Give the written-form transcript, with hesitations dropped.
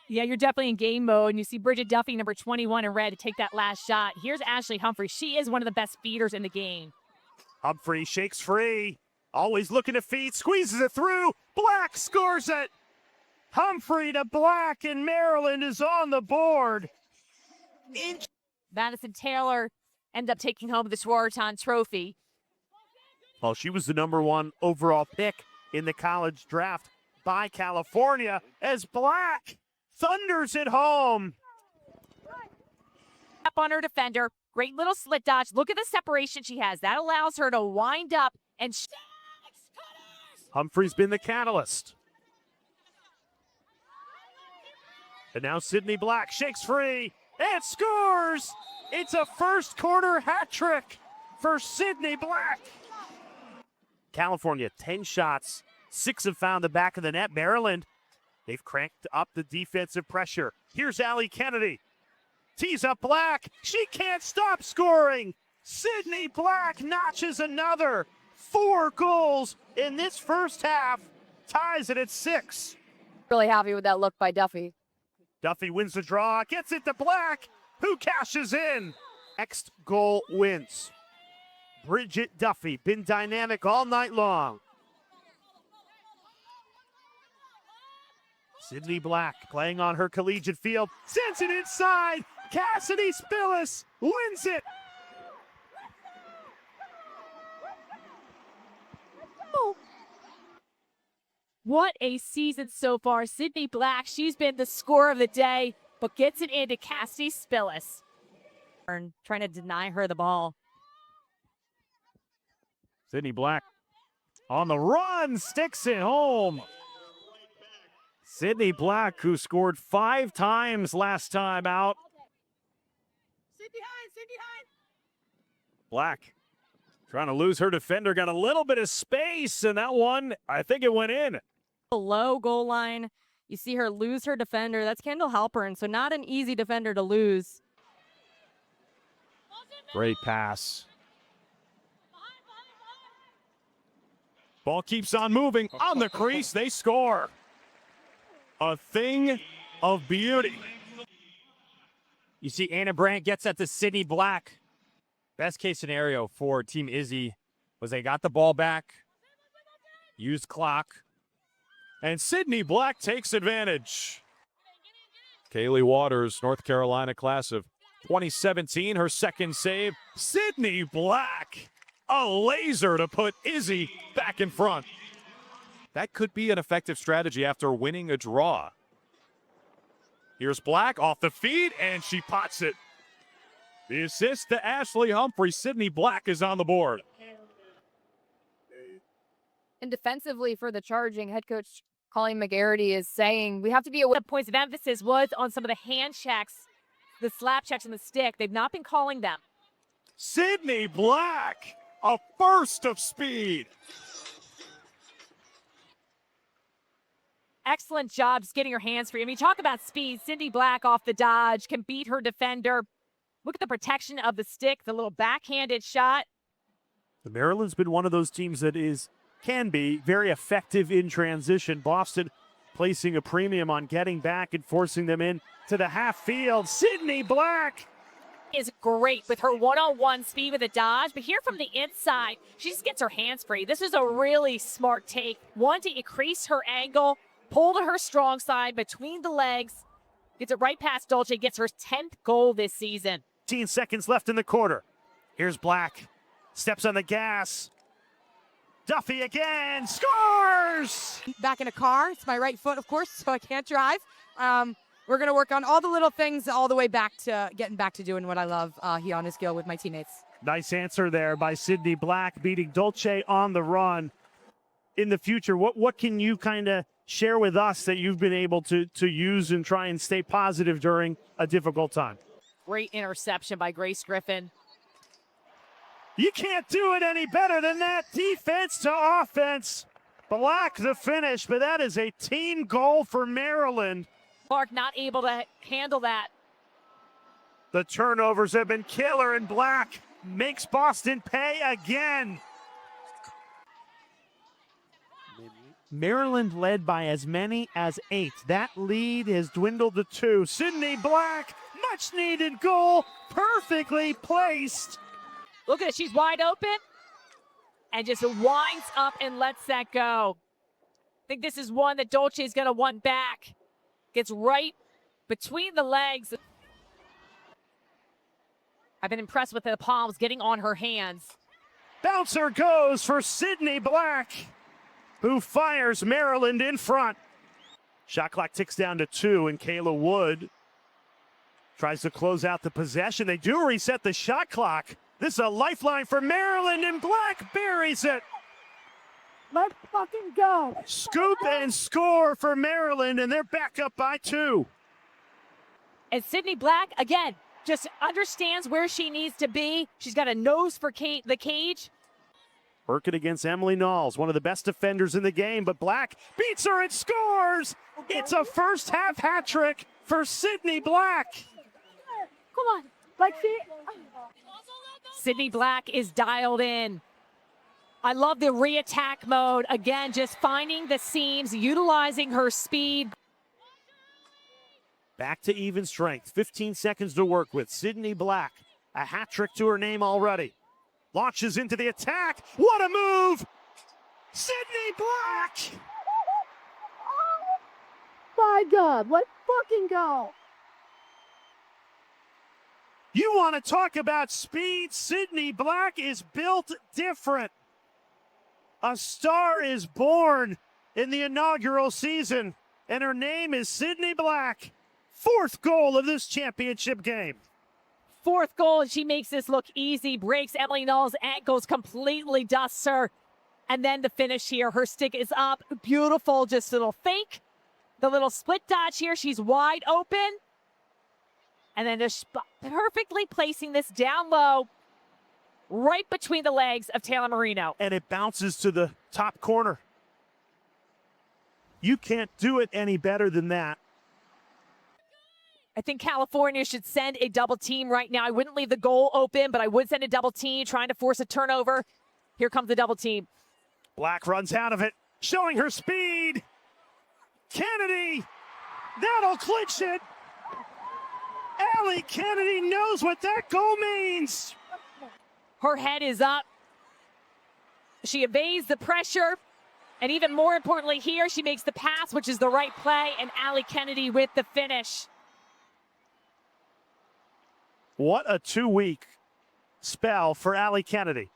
Yeah, you're definitely in game mode, and you see Bridget Duffy, number 21 in red, to take that last shot. Here's Ashley Humphrey. She is one of the best feeders in the game. Humphrey shakes free. Always looking to feed, squeezes it through. Black scores it. Humphrey to Black, and Maryland is on the board. Madison Taylor ended up taking home the Schwarton Trophy. Well, she was the #1 overall pick in the college draft by California as Black thunders it home. Up on her defender. Great little slit dodge. Look at the separation she has. That allows her to wind up and Humphrey's been the catalyst. And now Sydney Black shakes free and scores! It's a first quarter hat trick for Sydney Black. California, 10 shots, 6 have found the back of the net. Maryland, they've cranked up the defensive pressure. Here's Allie Kennedy. Tees up Black. She can't stop scoring. Sydney Black notches another. 4 goals in this first half. Ties it at 6. Really happy with that look by Duffy. Duffy wins the draw, gets it to Black, who cashes in. Next goal wins. Bridget Duffy, been dynamic all night long. Sydney Black playing on her collegiate field, sends it inside. Cassidy Spillis wins it. what a season so far. Sydney Black, she's been the scorer of the day, but gets it into Cassidy Spillis. Trying to deny her the ball. Sydney Black on the run, sticks it home. Sydney Black, who scored 5 times last time out. Black trying to lose her defender, got a little bit of space, and that one, I think it went in. Below goal line, you see her lose her defender. That's Kendall Halpern, so not an easy defender to lose. Great pass. Ball keeps on moving. On the crease, they score. A thing of beauty. You see Anna Brandt gets at the Sydney Black. Best case scenario for Team Izzy was they got the ball back, used clock, and Sydney Black takes advantage. Kaylee Waters, North Carolina class of 2017, her second save. Sydney Black, a laser to put Izzy back in front. That could be an effective strategy after winning a draw. Here's Black off the feed, and she pots it. The assist to Ashley Humphrey. Sydney Black is on the board. And defensively for the Charging, head coach Colleen McGarity is saying we have to be aware. The points of emphasis was on some of the hand checks, the slap checks on the stick. They've not been calling them. Sydney Black, a burst of speed. Excellent job just getting her hands free. I mean, talk about speed. Sydney Black off the dodge, can beat her defender. Look at the protection of the stick, the little backhanded shot. The Maryland's been one of those teams that can be very effective in transition. Boston placing a premium on getting back and forcing them in to the half field. Sydney Black is great with her one-on-one speed with a dodge, but here from the inside, she just gets her hands free. This is a really smart take. One, to increase her angle, pull to her strong side between the legs, gets it right past Dolce, gets her 10th goal this season. 15 seconds left in the quarter. Here's Black, steps on the gas. Duffy again, scores! Back in a car. It's my right foot, of course, so I can't drive. We're going to work on all the little things all the way back to getting back to doing what I love here on this gill with my teammates. Nice answer there by Sydney Black, beating Dolce on the run. In the future, what can you kind of share with us that you've been able to use and try and stay positive during a difficult time? Great interception by Grace Griffin. You can't do it any better than that. Defense to offense. Black the finish, but that is a team goal for Maryland. Clark not able to handle that. The turnovers have been killer, and Black makes Boston pay again. Maryland led by as many as 8. That lead has dwindled to 2. Sydney Black, much needed goal, perfectly placed. Look at it. She's wide open and just winds up and lets that go. I think this is one that Dolce is going to want back. Gets right between the legs. I've been impressed with the palms getting on her hands. Bouncer goes for Sydney Black, who fires Maryland in front. Shot clock ticks down to 2, and Kayla Wood tries to close out the possession. They do reset the shot clock. This is a lifeline for Maryland, and Black buries it. Let's fucking go. Scoop and score for Maryland, and they're back up by 2. And Sydney Black, again, just understands where she needs to be. She's got a nose for the cage. Working against Emily Knowles, one of the best defenders in the game, but Black beats her and scores. It's a first half hat trick for Sydney Black. Come on, like see. Sydney Black is dialed in. I love the re-attack mode. Again, just finding the seams, utilizing her speed. Back to even strength. 15 seconds to work with. Sydney Black, a hat trick to her name already. Launches into the attack. What a move! Sydney Black! My God, let's fucking go. You want to talk about speed? Sydney Black is built different. A star is born in the inaugural season, and her name is Sydney Black. 4th goal of this championship game. 4th goal, and she makes this look easy. Breaks Emily Knowles' ankles, completely dusts her. And then the finish here. Her stick is up. Beautiful, just a little fake. The little split dodge here. She's wide open. And then just perfectly placing this down low, right between the legs of Taylor Marino. And it bounces to the top corner. You can't do it any better than that. I think California should send a double team right now. I wouldn't leave the goal open, but I would send a double team, trying to force a turnover. Here comes the double team. Black runs out of it, showing her speed. Kennedy, that'll clinch it. Allie Kennedy knows what that goal means. Her head is up. She evades the pressure. And even more importantly here, she makes the pass, which is the right play, and Allie Kennedy with the finish. What a 2-week spell for Allie Kennedy.